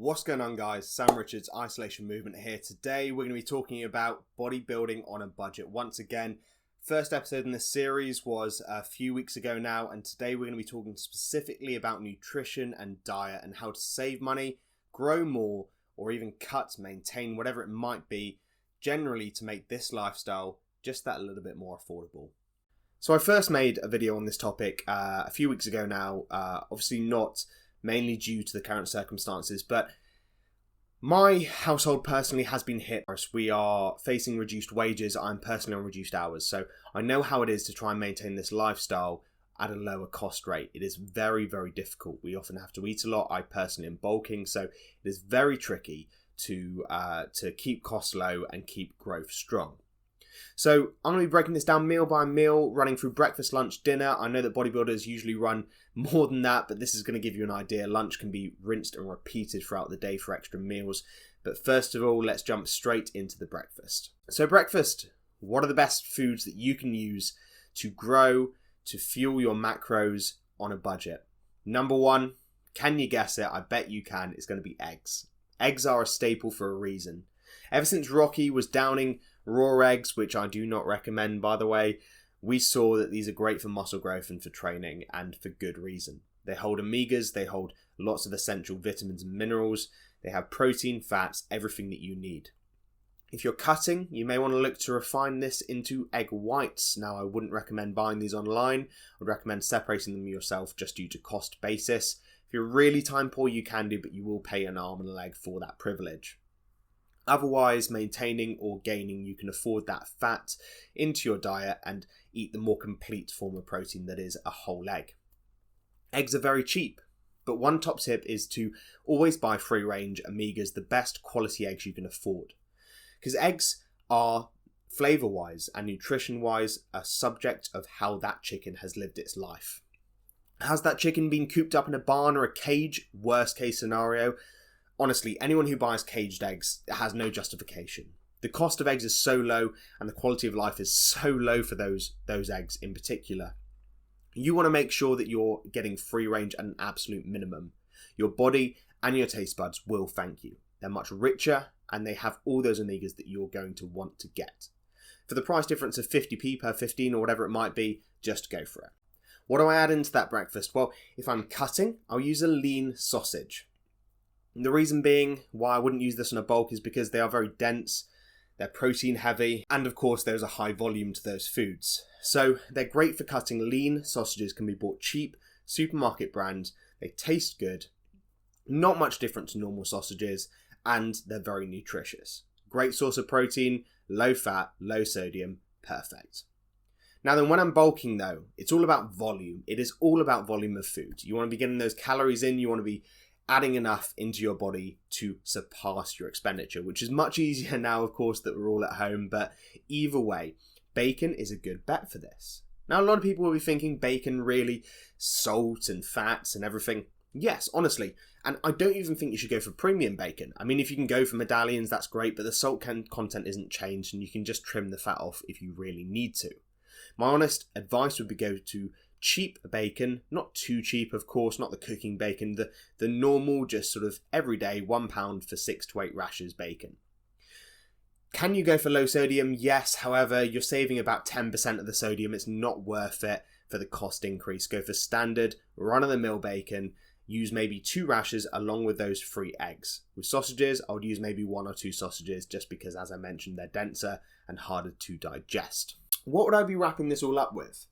What's going on, guys? Sam Richards, Isolation Movement here. Today we're going to be talking about bodybuilding on a budget. Once again, first episode in this series was a few weeks ago now, and today we're going to be talking specifically about nutrition and diet and how to save money, grow more, or even cut, maintain, whatever it might be, generally to make this lifestyle just that little bit more affordable. So I first made a video on this topic a few weeks ago now, obviously not mainly due to the current circumstances, but my household personally has been hit. We are facing reduced wages. I'm personally on reduced hours, so I know how it is to try and maintain this lifestyle at a lower cost rate. It is very, very difficult. We often have to eat a lot. I personally am bulking, so it is very tricky to keep costs low and keep growth strong. So I'm going to be breaking this down meal by meal, running through breakfast, lunch, dinner. I know that bodybuilders usually run more than that, but this is going to give you an idea. Lunch can be rinsed and repeated throughout the day for extra meals. But first of all, let's jump straight into the breakfast. So breakfast, what are the best foods that you can use to grow, to fuel your macros on a budget? Number one, can you guess it? I bet you can. It's going to be eggs. Eggs are a staple for a reason. Ever since Rocky was downing raw eggs, which I do not recommend, by the way, we saw that these are great for muscle growth and for training, and for good reason. They hold omegas, they hold lots of essential vitamins and minerals, they have protein, fats, everything that you need. If you're cutting, you may want to look to refine this into egg whites. Now, I wouldn't recommend buying these online. I would recommend separating them yourself just due to cost basis. If you're really time poor, you can do, but you will pay an arm and a leg for that privilege. Otherwise, maintaining or gaining, you can afford that fat into your diet and eat the more complete form of protein that is a whole egg. Eggs are very cheap, but one top tip is to always buy free range omegas, the best quality eggs you can afford. Because eggs are flavour wise and nutrition wise a subject of how that chicken has lived its life. Has that chicken been cooped up in a barn or a cage? Worst case scenario. Honestly, anyone who buys caged eggs has no justification. The cost of eggs is so low and the quality of life is so low for those eggs in particular. You want to make sure that you're getting free range at an absolute minimum. Your body and your taste buds will thank you. They're much richer and they have all those omegas that you're going to want to get. For the price difference of 50p per 15 or whatever it might be, just go for it. What do I add into that breakfast? Well, if I'm cutting, I'll use a lean sausage. The reason being why I wouldn't use this on a bulk is because they are very dense, they're protein heavy, and of course there's a high volume to those foods. So they're great for cutting. Lean sausages can be bought cheap, supermarket brands, they taste good, not much different to normal sausages, and they're very nutritious. Great source of protein, low fat, low sodium, perfect. Now then, when I'm bulking though, it's all about volume. It is all about volume of food. You want to be getting those calories in, you want to be adding enough into your body to surpass your expenditure, which is much easier now, of course, that we're all at home. But either way, bacon is a good bet for this. Now, a lot of people will be thinking bacon really, salt and fats and everything. Yes, honestly. And I don't even think you should go for premium bacon. I mean, if you can go for medallions, that's great, but the salt content isn't changed and you can just trim the fat off if you really need to. My honest advice would be go to cheap bacon, not too cheap, of course, not the cooking bacon, the normal, just sort of everyday £1 for 6 to 8 rashers bacon. Can you go for low sodium? Yes, however, you're saving about 10% of the sodium. It's not worth it for the cost increase. Go for standard, run-of-the-mill bacon. Use maybe 2 rashers along with those 3 eggs. With sausages, I would use maybe 1 or 2 sausages just because, as I mentioned, they're denser and harder to digest. What would I be wrapping this all up with?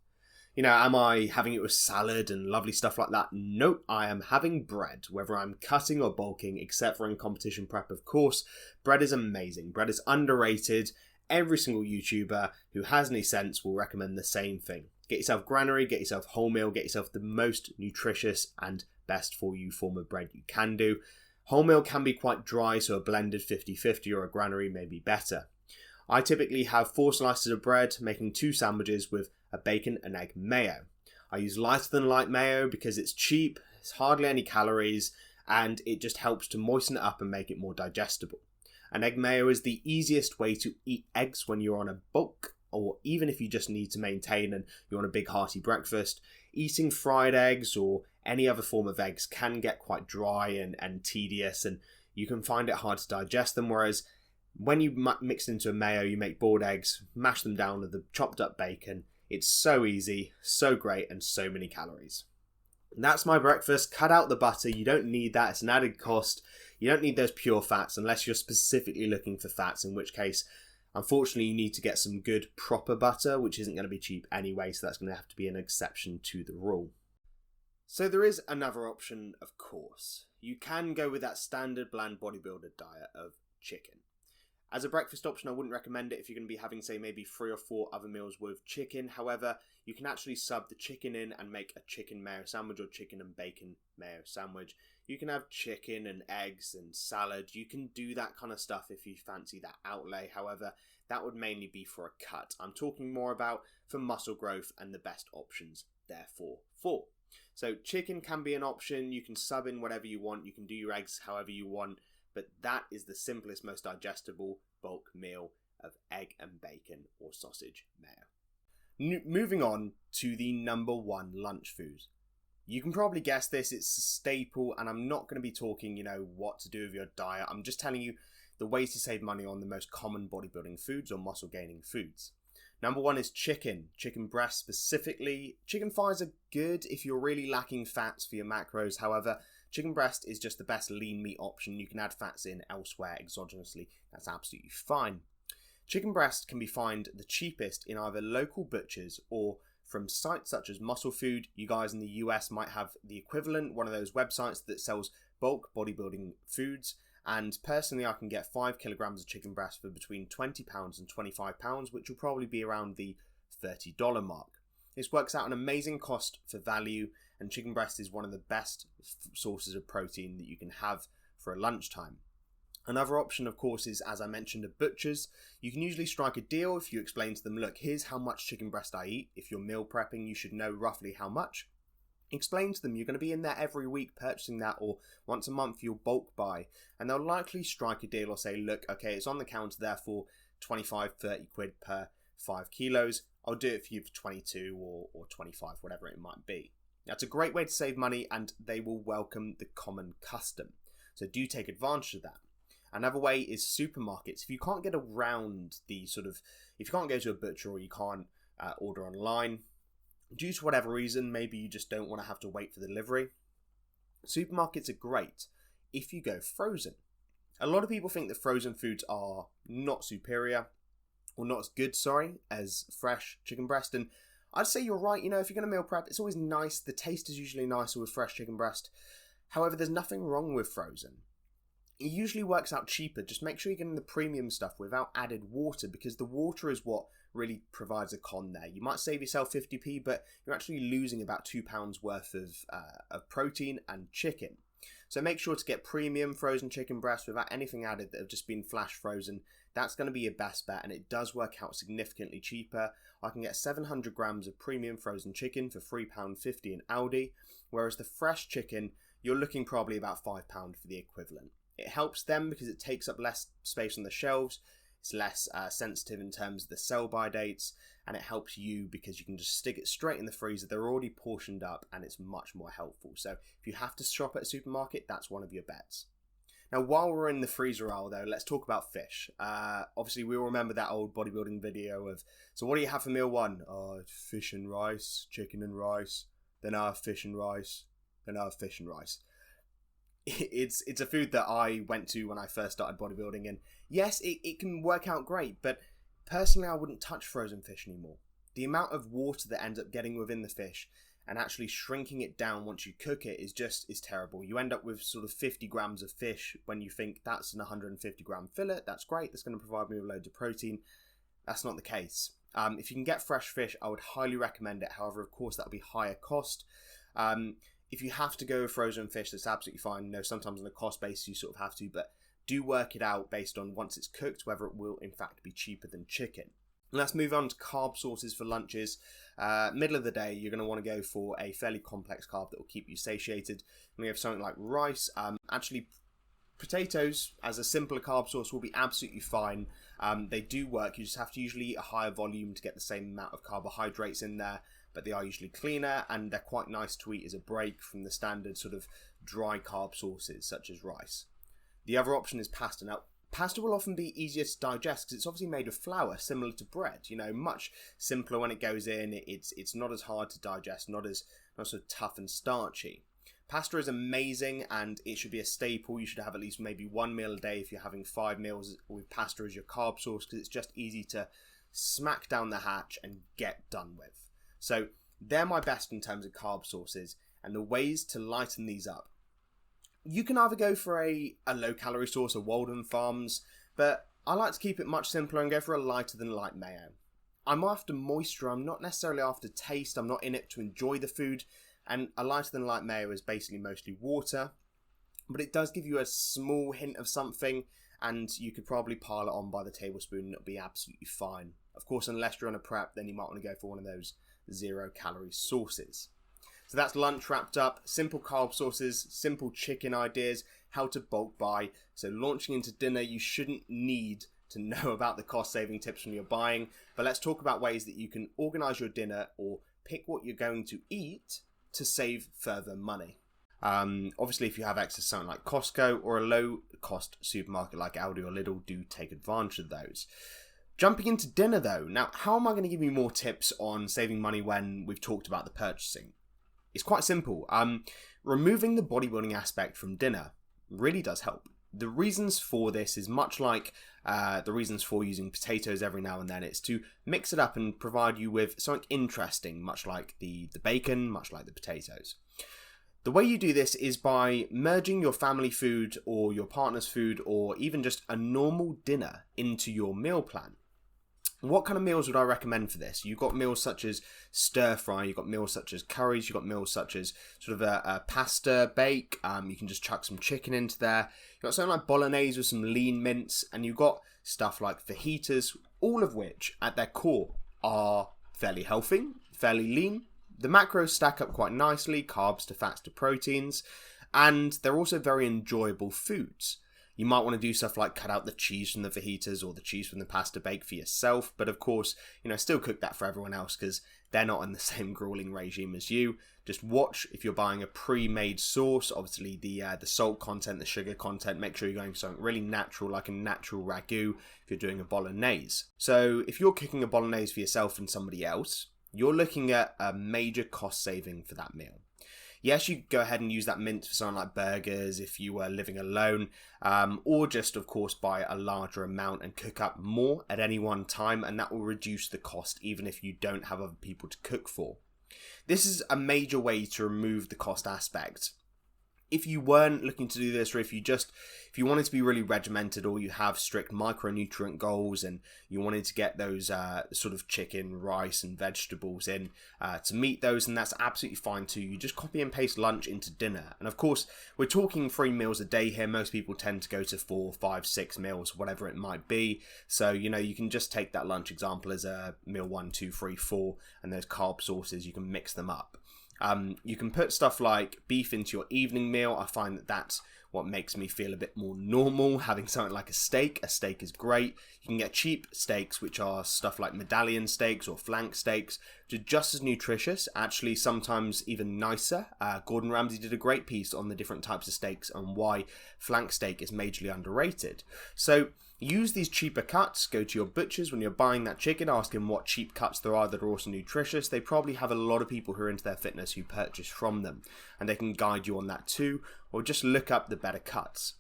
You know, am I having it with salad and lovely stuff like that? Nope, I am having bread, whether I'm cutting or bulking, except for in competition prep, of course. Bread is amazing. Bread is underrated. Every single YouTuber who has any sense will recommend the same thing. Get yourself granary, get yourself wholemeal, get yourself the most nutritious and best for you form of bread you can do. Wholemeal can be quite dry, so a blended 50-50 or a granary may be better. I typically have 4 slices of bread, making 2 sandwiches with a bacon and egg mayo. I use lighter than light mayo because it's cheap, it's hardly any calories, and it just helps to moisten it up and make it more digestible. An egg mayo is the easiest way to eat eggs when you're on a bulk, or even if you just need to maintain and you're on a big hearty breakfast. Eating fried eggs or any other form of eggs can get quite dry and tedious, and you can find it hard to digest them, whereas when you mix into a mayo, you make boiled eggs, mash them down with the chopped up bacon. It's so easy, so great, and so many calories. And that's my breakfast. Cut out the butter. You don't need that. It's an added cost. You don't need those pure fats unless you're specifically looking for fats, in which case, unfortunately, you need to get some good proper butter, which isn't going to be cheap anyway, so that's going to have to be an exception to the rule. So there is another option, of course. You can go with that standard bland bodybuilder diet of chicken. As a breakfast option, I wouldn't recommend it if you're going to be having, say, maybe 3 or 4 other meals with chicken. However, you can actually sub the chicken in and make a chicken mayo sandwich or chicken and bacon mayo sandwich. You can have chicken and eggs and salad. You can do that kind of stuff if you fancy that outlay. However, that would mainly be for a cut. I'm talking more about for muscle growth and the best options, therefore, for. So chicken can be an option. You can sub in whatever you want. You can do your eggs however you want. But that is the simplest, most digestible bulk meal of egg and bacon or sausage mayo. Moving on to the number 1 lunch food. You can probably guess this, it's a staple, and I'm not going to be talking, what to do with your diet. I'm just telling you the ways to save money on the most common bodybuilding foods or muscle gaining foods. Number 1 is chicken breast specifically. Chicken thighs are good if you're really lacking fats for your macros. However, chicken breast is just the best lean meat option. You can add fats in elsewhere exogenously. That's absolutely fine. Chicken breast can be found the cheapest in either local butchers or from sites such as Muscle Food. You guys in the US might have the equivalent, one of those websites that sells bulk bodybuilding foods. And personally, I can get 5 kilograms of chicken breast for between £20 and £25, which will probably be around the $30 mark. This works out an amazing cost for value, and chicken breast is one of the best sources of protein that you can have for a lunchtime. Another option, of course, is, as I mentioned, at butchers. You can usually strike a deal if you explain to them, look, here's how much chicken breast I eat. If you're meal prepping, you should know roughly how much. Explain to them you're going to be in there every week purchasing that, or once a month you'll bulk buy, and they'll likely strike a deal or say, look, okay, it's on the counter there for 25, 30 quid per 5 kilos. I'll do it for you for 22 or 25, whatever it might be. That's a great way to save money, and they will welcome the common custom. So do take advantage of that. Another way is supermarkets. If you can't get around if you can't go to a butcher or you can't order online, due to whatever reason, maybe you just don't want to have to wait for the delivery, supermarkets are great if you go frozen. A lot of people think that frozen foods are not superior, or not as good, as fresh chicken breast, and I'd say you're right. If you're going to meal prep, it's always nice. The taste is usually nicer with fresh chicken breast. However, there's nothing wrong with frozen. It usually works out cheaper. Just make sure you're getting the premium stuff without added water, because the water is what really provides a con there. You might save yourself 50p, but you're actually losing about £2 worth of protein and chicken. So make sure to get premium frozen chicken breast without anything added that have just been flash frozen. That's going to be your best bet, and it does work out significantly cheaper. I can get 700 grams of premium frozen chicken for £3.50 in Aldi, whereas the fresh chicken, you're looking probably about £5 for the equivalent. It helps them because it takes up less space on the shelves, it's less sensitive in terms of the sell-by dates, and it helps you because you can just stick it straight in the freezer. They're already portioned up, and it's much more helpful. So if you have to shop at a supermarket, that's one of your bets. Now, while we're in the freezer aisle, though, let's talk about fish. Obviously, we all remember that old bodybuilding video of, so what do you have for meal 1? Oh, fish and rice, chicken and rice, then I have fish and rice, then I have fish and rice. It's a food that I went to when I first started bodybuilding, and yes, it can work out great, but personally I wouldn't touch frozen fish anymore. The amount of water that ends up getting within the fish and actually shrinking it down once you cook it is terrible. You end up with sort of 50 grams of fish when you think that's an 150 gram fillet. That's great, that's going to provide me with loads of protein. That's not the case. If you can get fresh fish, I would highly recommend it. However, of course, that'll be higher cost. If you have to go with frozen fish, that's absolutely fine. Sometimes on a cost basis you sort of have to, but do work it out based on once it's cooked, whether it will in fact be cheaper than chicken. Let's move on to carb sources for lunches. Middle of the day, you're going to want to go for a fairly complex carb that will keep you satiated. We have something like rice. Actually, potatoes as a simpler carb source will be absolutely fine. They do work. You just have to usually eat a higher volume to get the same amount of carbohydrates in there, but they are usually cleaner, and they're quite nice to eat as a break from the standard sort of dry carb sources such as rice. The other option is pasta. Now, pasta will often be easier to digest because it's obviously made of flour, similar to bread. Much simpler when it goes in. It's not as hard to digest, not so tough and starchy. Pasta is amazing and it should be a staple. You should have at least maybe one meal a day if you're having 5 meals with pasta as your carb source, because it's just easy to smack down the hatch and get done with. So they're my best in terms of carb sources, and the ways to lighten these up. You can either go for a low calorie source of Walden Farms, but I like to keep it much simpler and go for a lighter than light mayo. I'm after moisture, I'm not necessarily after taste, I'm not in it to enjoy the food, and a lighter than light mayo is basically mostly water, but it does give you a small hint of something, and you could probably pile it on by the tablespoon and it'll be absolutely fine. Of course, unless you're on a prep, then you might want to go for one of those 0 calorie sauces. So that's lunch wrapped up. Simple carb sources, simple chicken ideas, how to bulk buy. So launching into dinner, you shouldn't need to know about the cost saving tips when you're buying, but let's talk about ways that you can organize your dinner or pick what you're going to eat to save further money. Obviously, if you have access to something like Costco or a low-cost supermarket like Aldi or Lidl, do take advantage of those. Jumping into dinner though, now how am I going to give you more tips on saving money when we've talked about the purchasing? It's quite simple. Removing the bodybuilding aspect from dinner really does help. The reasons for this is much like the reasons for using potatoes every now and then. It's to mix it up and provide you with something interesting, much like the bacon, much like the potatoes. The way you do this is by merging your family food or your partner's food or even just a normal dinner into your meal plan. What kind of meals would I recommend for this? You've got meals such as stir fry, you've got meals such as curries, you've got meals such as sort of a pasta bake, you can just chuck some chicken into there. You've got something like bolognese with some lean mince, and you've got stuff like fajitas, all of which at their core are fairly healthy, fairly lean. The macros stack up quite nicely, carbs to fats to proteins, and they're also very enjoyable foods. You might want to do stuff like cut out the cheese from the fajitas or the cheese from the pasta bake for yourself, but of course, still cook that for everyone else because they're not in the same grueling regime as you. Just watch if you're buying a pre-made sauce, obviously the salt content, the sugar content, make sure you're going for something really natural like a natural ragu if you're doing a bolognese. So if you're cooking a bolognese for yourself and somebody else, you're looking at a major cost saving for that meal. Yes, you could go ahead and use that mince for something like burgers if you were living alone, or just, of course, buy a larger amount and cook up more at any one time, and that will reduce the cost even if you don't have other people to cook for. This is a major way to remove the cost aspect. If you weren't looking to do this, or if you wanted to be really regimented, or you have strict micronutrient goals and you wanted to get those sort of chicken, rice and vegetables in to meet those, and that's absolutely fine too. You just copy and paste lunch into dinner. And of course, we're talking 3 meals a day here. Most people tend to go to 4, 5, 6 meals, whatever it might be. So, you can just take that lunch example as a meal 1, 2, 3, 4, and those carb sources, you can mix them up. You can put stuff like beef into your evening meal. I find that that's what makes me feel a bit more normal, having something like a steak. A steak is great. You can get cheap steaks, which are stuff like medallion steaks or flank steaks, which are just as nutritious, actually sometimes even nicer. Gordon Ramsay did a great piece on the different types of steaks and why flank steak is majorly underrated. So use these cheaper cuts. Go to your butchers when you're buying that chicken, ask them what cheap cuts there are that are also nutritious. They probably have a lot of people who are into their fitness who purchase from them, and they can guide you on that too, or just look up the better cuts.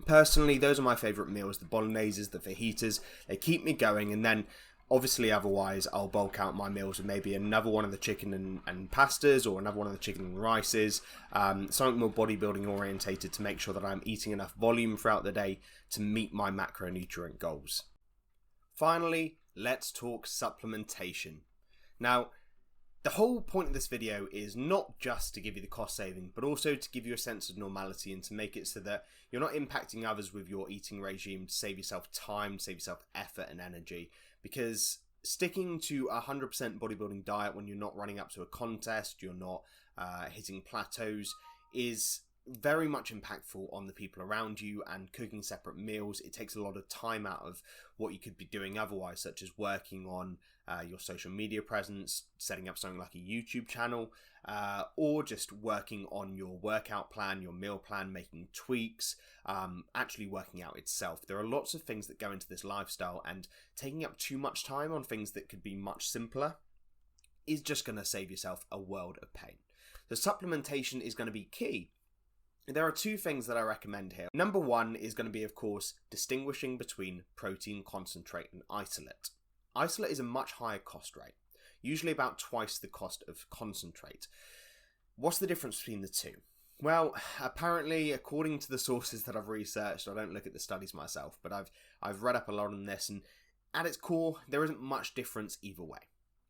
Personally, those are my favourite meals, the bologneses, the fajitas. They keep me going, and then obviously otherwise I'll bulk out my meals with maybe another one of the chicken and pastas, or another one of the chicken and rices, something more bodybuilding orientated to make sure that I'm eating enough volume throughout the day to meet my macronutrient goals. Finally, let's talk supplementation. Now, the whole point of this video is not just to give you the cost saving, but also to give you a sense of normality and to make it so that you're not impacting others with your eating regime, to save yourself time, save yourself effort and energy. Because sticking to a 100% bodybuilding diet when you're not running up to a contest, you're not hitting plateaus, is very much impactful on the people around you, and cooking separate meals, it takes a lot of time out of what you could be doing otherwise, such as working on your social media presence, setting up something like a YouTube channel, or just working on your workout plan, your meal plan, making tweaks, actually working out itself. There are lots of things that go into this lifestyle, and taking up too much time on things that could be much simpler is just going to save yourself a world of pain. So supplementation is going to be key. There are two things that I recommend here. Number one is going to be, of course, distinguishing between protein concentrate and isolate. Isolate is a much higher cost rate, usually about twice the cost of concentrate. What's the difference between the two? Well, apparently, according to the sources that I've researched, I don't look at the studies myself, but I've read up a lot on this, and at its core, there isn't much difference either way.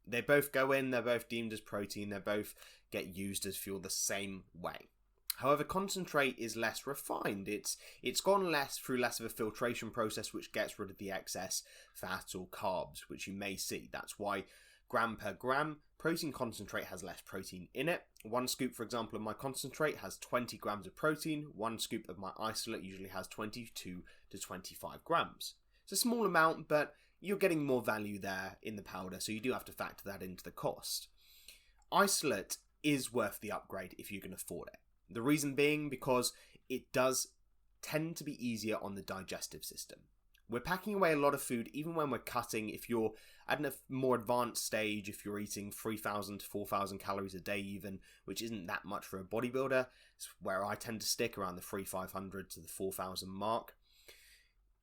They both go in, they're both deemed as protein, they both get used as fuel the same way. However, concentrate is less refined. It's gone through less of a filtration process, which gets rid of the excess fat or carbs, which you may see. That's why gram per gram, protein concentrate has less protein in it. One scoop, for example, of my concentrate has 20 grams of protein. One scoop of my isolate usually has 22 to 25 grams. It's a small amount, but you're getting more value there in the powder, so you do have to factor that into the cost. Isolate is worth the upgrade if you can afford it. The reason being because it does tend to be easier on the digestive system. We're packing away a lot of food even when we're cutting. If you're at a more advanced stage, if you're eating 3,000 to 4,000 calories a day even, which isn't that much for a bodybuilder, it's where I tend to stick around the 3,500 to the 4,000 mark.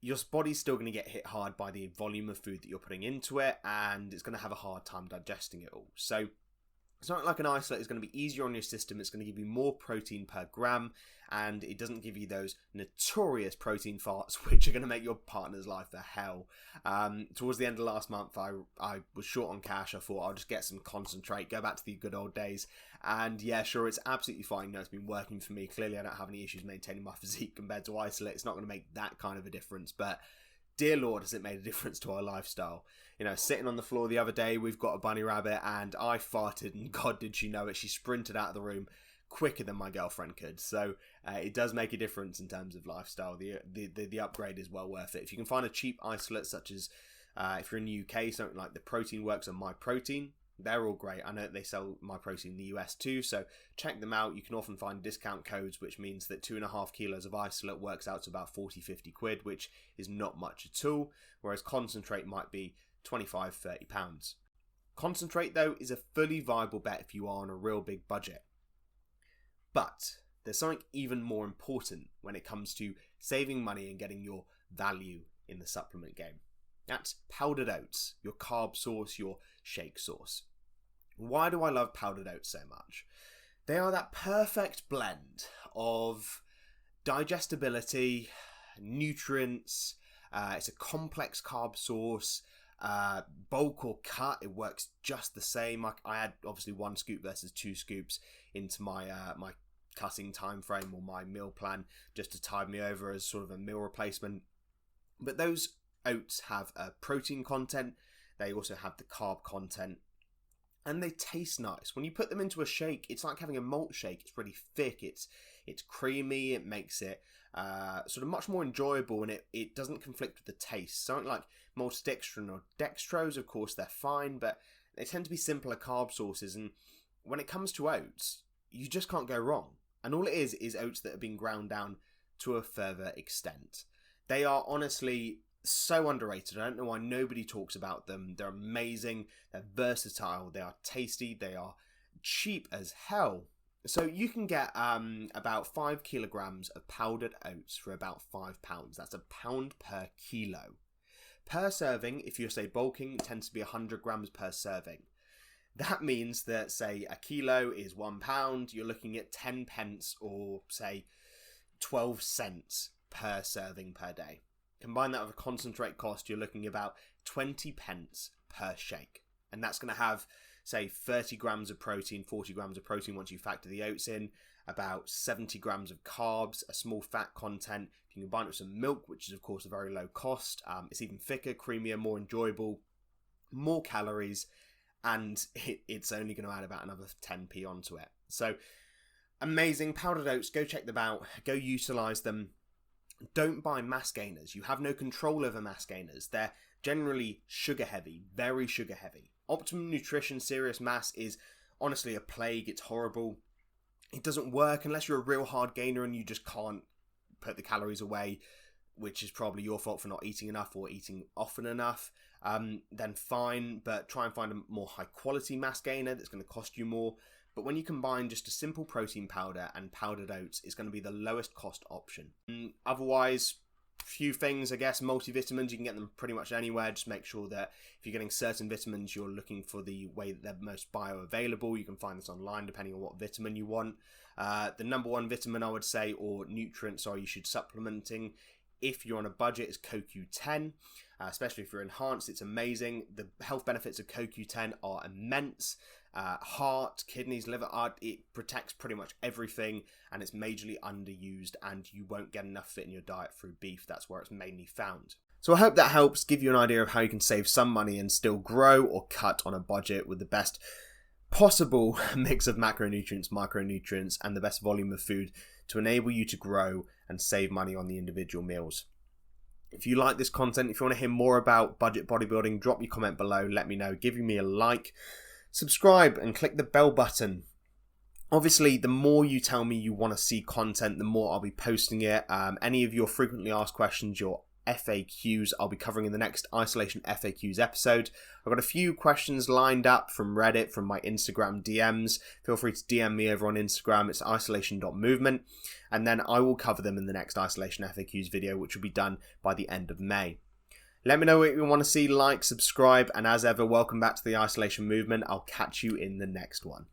Your body's still going to get hit hard by the volume of food that you're putting into it, and it's going to have a hard time digesting it all. So something like an isolate is going to be easier on your system. It's going to give you more protein per gram, and it doesn't give you those notorious protein farts which are going to make your partner's life a hell. Towards the end of last month, I was short on cash. I thought I'll just get some concentrate, go back to the good old days. And yeah, sure, it's absolutely fine. It's been working for me. Clearly, I don't have any issues maintaining my physique compared to isolate. It's not going to make that kind of a difference, but dear Lord, has it made a difference to our lifestyle. Sitting on the floor the other day, we've got a bunny rabbit, and I farted, and God did she know it. She sprinted out of the room quicker than my girlfriend could. So it does make a difference in terms of lifestyle. The upgrade is well worth it. If you can find a cheap isolate, such as if you're in the UK, something like the Protein Works and My Protein, they're all great. I know that they sell My Protein in the US too, so check them out. You can often find discount codes, which means that 2.5 kilos of isolate works out to about 40-50 quid, which is not much at all, whereas concentrate might be 25-30 pounds. Concentrate, though, is a fully viable bet if you are on a real big budget. But there's something even more important when it comes to saving money and getting your value in the supplement game. That's powdered oats, your carb source, your shake source. Why do I love powdered oats so much? They are that perfect blend of digestibility, nutrients, it's a complex carb source, bulk or cut, it works just the same. I add obviously 1 scoop versus 2 scoops into my my cutting time frame or my meal plan just to tide me over as sort of a meal replacement. But those oats have a protein content, they also have the carb content, and they taste nice. When you put them into a shake, it's like having a malt shake. It's really thick, it's creamy, it makes it sort of much more enjoyable, and it doesn't conflict with the taste. Something like maltodextrin or dextrose, of course, they're fine, but they tend to be simpler carb sources, and when it comes to oats, you just can't go wrong. And all it is oats that have been ground down to a further extent. They are honestly so underrated. I don't know why nobody talks about them. They're amazing, they're versatile, they are tasty, they are cheap as hell. So you can get about 5 kilograms of powdered oats for about £5. That's £1 per kilo. Per serving, if you're say bulking, it tends to be 100 grams per serving. That means that, say, a kilo is £1, you're looking at 10 pence or, say, 12 cents per serving per day. Combine that with a concentrate cost, you're looking about 20 pence per shake. And that's going to have, say, 30 grams of protein, 40 grams of protein once you factor the oats in, about 70 grams of carbs, a small fat content. If you combine it with some milk, which is, of course, a very low cost, it's even thicker, creamier, more enjoyable, more calories, and it's only going to add about another 10p onto it. So Amazing powdered oats, go check them out, go utilize them. Don't buy mass gainers. You have no control over mass gainers. They're generally sugar heavy, very sugar heavy. Optimum Nutrition Serious Mass is honestly a plague. It's horrible. It doesn't work unless you're a real hard gainer and you just can't put the calories away, which is probably your fault for not eating enough or eating often enough. Then fine, but try and find a more high quality mass gainer that's going to cost you more. But when you combine just a simple protein powder and powdered oats, it's going to be the lowest cost option. Otherwise, few things, I guess. Multivitamins, you can get them pretty much anywhere. Just make sure that if you're getting certain vitamins, you're looking for the way that they're most bioavailable. You can find this online depending on what vitamin you want. The number one vitamin, I would say, or nutrient, sorry, you should supplementing if you're on a budget is CoQ10. Especially if you're enhanced, it's amazing. The health benefits of CoQ10 are immense. Heart, kidneys, liver, it protects pretty much everything, and it's majorly underused, and you won't get enough of it in your diet through beef. That's where it's mainly found. So I hope that helps give you an idea of how you can save some money and still grow or cut on a budget with the best possible mix of macronutrients, micronutrients, and the best volume of food to enable you to grow and save money on the individual meals. If you like this content, if you want to hear more about budget bodybuilding, drop your comment below, let me know, give me a like, subscribe and click the bell button. Obviously, the more you tell me you want to see content, the more I'll be posting it. Any of your frequently asked questions, your FAQs, I'll be covering in the next Isolation FAQs episode. I've got a few questions lined up from Reddit, from my Instagram DMs. Feel free to DM me over on Instagram. It's isolation.movement. And then I will cover them in the next Isolation FAQs video, which will be done by the end of May. Let me know what you want to see, like, subscribe, and as ever, welcome back to the Isolation Movement. I'll catch you in the next one.